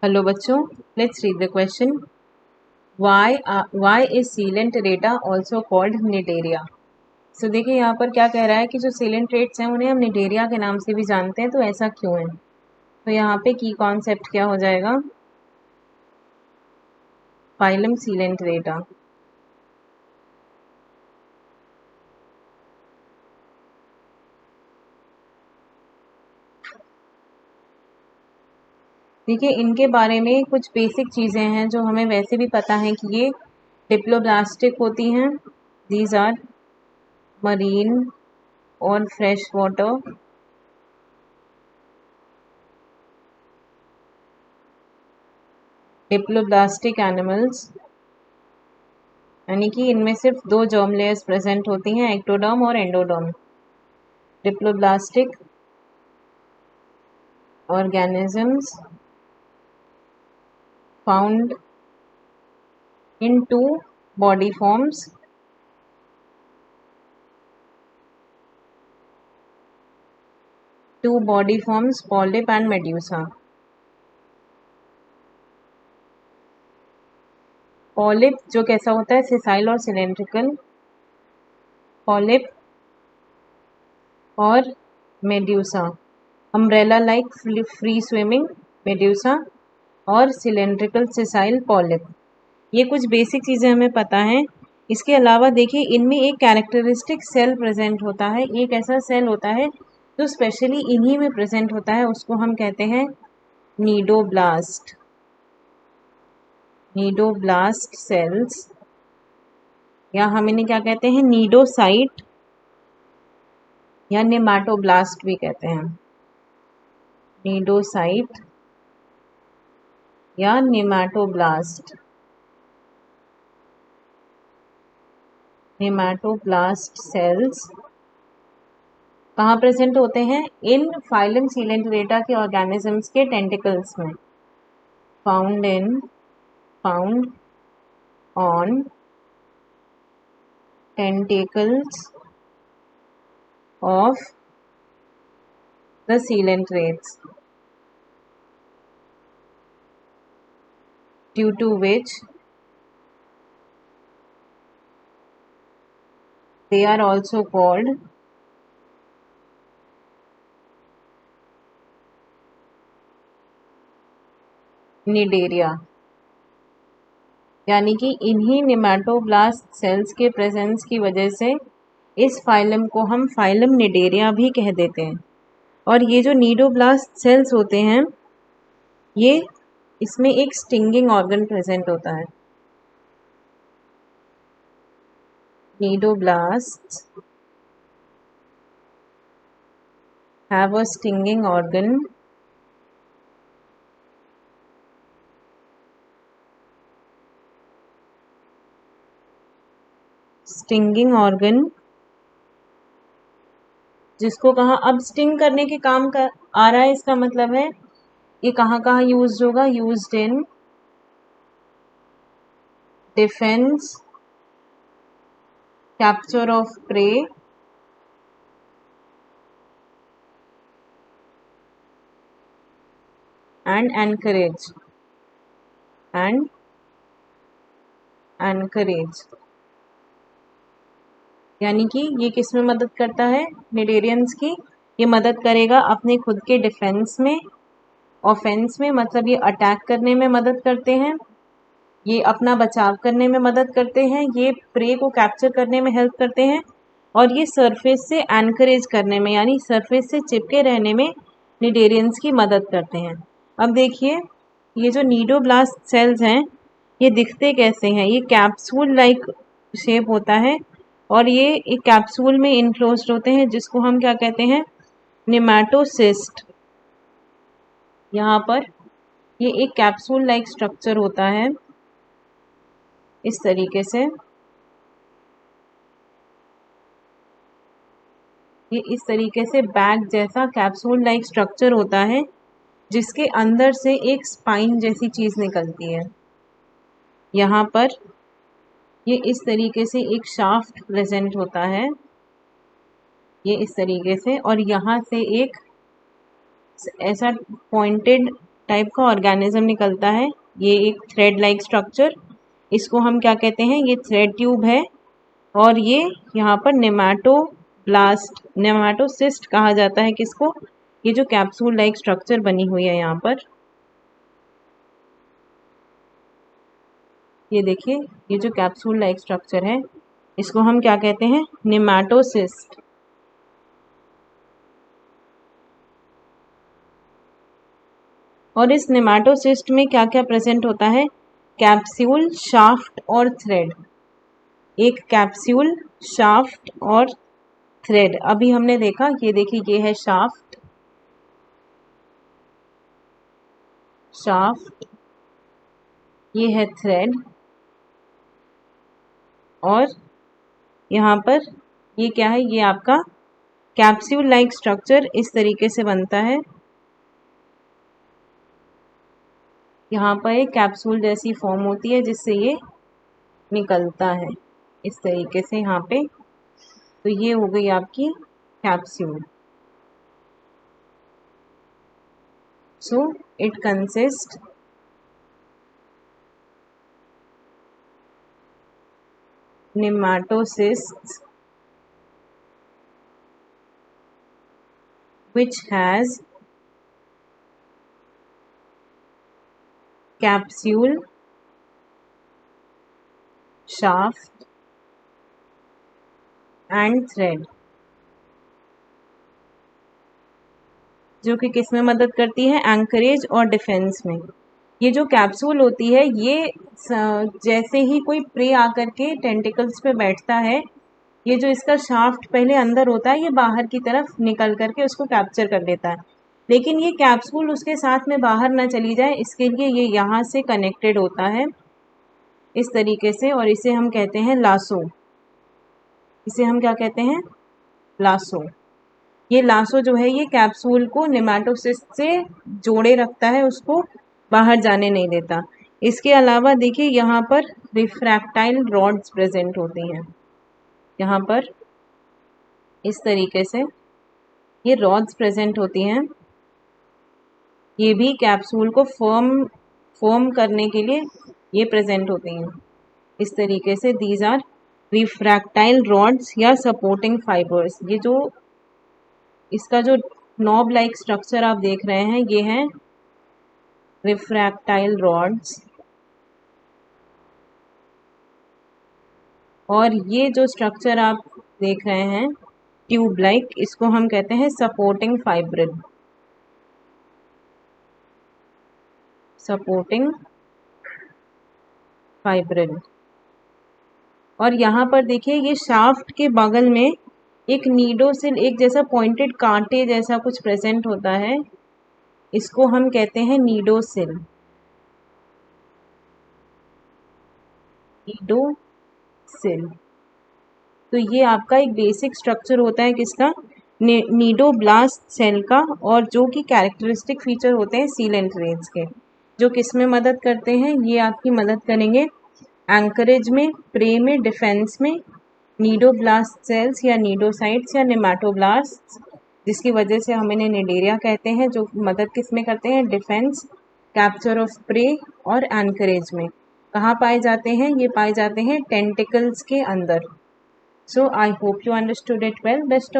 Hello बच्चों, let's read the question. Why is Coelenterata also called Cnidaria? सो देखिए यहाँ पर क्या कह रहा है कि जो सीलेंट्रेट्स हैं उन्हें हम निडेरिया के नाम से भी जानते हैं, तो ऐसा क्यों है. तो यहाँ पे की कॉन्सेप्ट क्या हो जाएगा, फाइलम सीलेंट्रेटा. देखिए इनके बारे में कुछ बेसिक चीज़ें हैं जो हमें वैसे भी पता है कि ये डिप्लोब्लास्टिक होती हैं. दीज आर मरीन और फ्रेश वाटर. डिप्लोब्लास्टिक एनिमल्स यानी कि इनमें सिर्फ दो जर्म लेयर्स प्रेजेंट होती हैं, एक्टोडर्म और endoderm. Diploblastic organisms found in two body forms, polyp and medusa. Polyp जो कैसा होता है, सिसाइल और सिलेंड्रिकल. पॉलिप और medusa, umbrella like free swimming medusa और सिलेंड्रिकल सिसाइल पॉलिप. ये कुछ बेसिक चीज़ें हमें पता हैं. इसके अलावा देखिए इनमें एक कैरेक्टरिस्टिक सेल प्रेजेंट होता है. एक ऐसा सेल होता है जो स्पेशली इन्हीं में प्रेजेंट होता है, उसको हम कहते हैं नीडोब्लास्ट. नीडोब्लास्ट सेल्स, या हम इन्हें क्या कहते हैं, नीडोसाइट या नेमाटोब्लास्ट भी कहते हैं. नीडोसाइट या नेमाटोब्लास्ट. नेमाटोब्लास्ट सेल्स कहाँ प्रेजेंट होते हैं, इन फाइलम सीलेंटरेटा के ऑर्गेनिजम्स के टेंटिकल्स में. Found on tentacles of the coelentrates, due to which they are also called Cnidaria. यानी कि इन्हीं नेमाटोब्लास्ट सेल्स के प्रेजेंस की वजह से इस फाइलम को हम फाइलम निडेरिया भी कह देते हैं. और ये जो नीडोब्लास्ट सेल्स होते हैं, ये इसमें एक स्टिंगिंग ऑर्गन प्रेजेंट होता है. नीडोब्लास्ट्स have a stinging organ जिसको कहाँ अब स्टिंग करने के काम का आ रहा है. इसका मतलब है ये कहाँ कहाँ यूज होगा, used in defence, capture of prey, and anchorage. यानी कि ये किस में मदद करता है, निडेरियंस की. ये मदद करेगा अपने खुद के डिफेंस में, ऑफेंस में मतलब ये अटैक करने में मदद करते हैं, ये अपना बचाव करने में मदद करते हैं, ये प्रे को कैप्चर करने में हेल्प करते हैं, और ये सरफेस से एनकरेज करने में यानी सरफेस से चिपके रहने में निडेरियंस की मदद करते हैं. अब देखिए ये जो नीडोब्लास्ट सेल्स हैं ये दिखते कैसे हैं, ये कैप्सूल लाइक शेप होता है और ये एक कैप्सूल में इनक्लोज्ड होते हैं जिसको हम क्या कहते हैं, नेमाटोसिस्ट. यहाँ पर ये एक कैप्सूल लाइक स्ट्रक्चर होता है इस तरीके से. ये इस तरीके से बैग जैसा कैप्सूल लाइक स्ट्रक्चर होता है जिसके अंदर से एक स्पाइन जैसी चीज़ निकलती है. यहाँ पर ये इस तरीके से एक शाफ्ट प्रेजेंट होता है, ये इस तरीके से, और यहाँ से एक ऐसा पॉइंटेड टाइप का ऑर्गेनिज्म निकलता है, ये एक थ्रेड लाइक स्ट्रक्चर, इसको हम क्या कहते हैं, ये थ्रेड ट्यूब है। और ये यहाँ पर नेमाटोसिस्ट कहा जाता है किसको, ये जो कैप्सूल लाइक स्ट्रक्चर बनी हुई है यहाँ पर, ये देखिए, ये जो कैप्सूल लाइक स्ट्रक्चर है इसको हम क्या कहते हैं, नेमाटोसिस्ट। और इस नेमाटोसिस्ट में क्या क्या प्रेजेंट होता है, कैप्सूल, शाफ्ट और थ्रेड। एक कैप्सूल, शाफ्ट और थ्रेड। अभी हमने देखा, ये देखिए, ये है शाफ्ट, ये है थ्रेड, और यहाँ पर ये क्या है, ये आपका कैप्सूल लाइक स्ट्रक्चर इस तरीके से बनता है। यहाँ पर एक कैप्सूल जैसी फॉर्म होती है जिससे ये निकलता है इस तरीके से यहाँ पे। तो ये हो गई आपकी capsule. So it consist nematocysts which has capsule, shaft and thread, जो कि किस में मदद करती है, एंकरेज और डिफेंस में। ये जो कैप्सूल होती है, ये जैसे ही कोई प्रे आकर के टेंटिकल्स पे बैठता है, ये जो इसका शाफ्ट पहले अंदर होता है, ये बाहर की तरफ निकल करके उसको कैप्चर कर लेता है। लेकिन ये कैप्सूल उसके साथ में बाहर ना चली जाए, इसके लिए ये यहाँ से कनेक्टेड होता है इस तरीके से, और इसे हम कहते हैं लासो। इसे हम क्या कहते हैं, लासो। ये लासो जो है, ये कैप्सूल को नेमाटोसिस्ट से जोड़े रखता है, उसको बाहर जाने नहीं देता। इसके अलावा देखिए, यहाँ पर रिफ्रैक्टाइल रॉड्स प्रेजेंट होती हैं, यहाँ पर इस तरीके से ये रॉड्स प्रेजेंट होती हैं। ये भी कैप्सूल को फॉर्म करने के लिए ये प्रेजेंट होती हैं इस तरीके से। दीज आर रिफ्रैक्टाइल रॉड्स या सपोर्टिंग फाइबर्स। ये जो इसका जो नॉब लाइक स्ट्रक्चर आप देख रहे हैं, ये हैं रिफ्रैक्टाइल रॉड्स। और ये जो स्ट्रक्चर आप देख रहे हैं ट्यूब लाइक, इसको हम कहते हैं सपोर्टिंग फाइब्रिल। Supporting fibril. और यहाँ पर देखिए, ये शाफ्ट के बगल में एक नीडोसिल, एक जैसा पॉइंटेड कांटे जैसा कुछ प्रेजेंट होता है, इसको हम कहते हैं नीडोसिल। नीडोसिल। तो ये आपका एक बेसिक स्ट्रक्चर होता है किसका, नीडोब्लास्ट सेल का, और जो कि कैरेक्टरिस्टिक फीचर होते हैं सीलेंट्रेज के, जो किस में मदद करते हैं, ये आपकी मदद करेंगे एंकरेज में, प्रे में, डिफेंस में। नीडोब्लास्ट सेल्स या नीडोसाइट्स या नेमाटोब्लास्ट, जिसकी वजह से हम इन्हें निडेरिया कहते हैं, जो मदद किस में करते हैं, डिफेंस, कैप्चर ऑफ प्रे और एंकरेज में। कहाँ पाए जाते हैं, ये पाए जाते हैं टेंटिकल्स के अंदर। So I hope you understood it well. Best of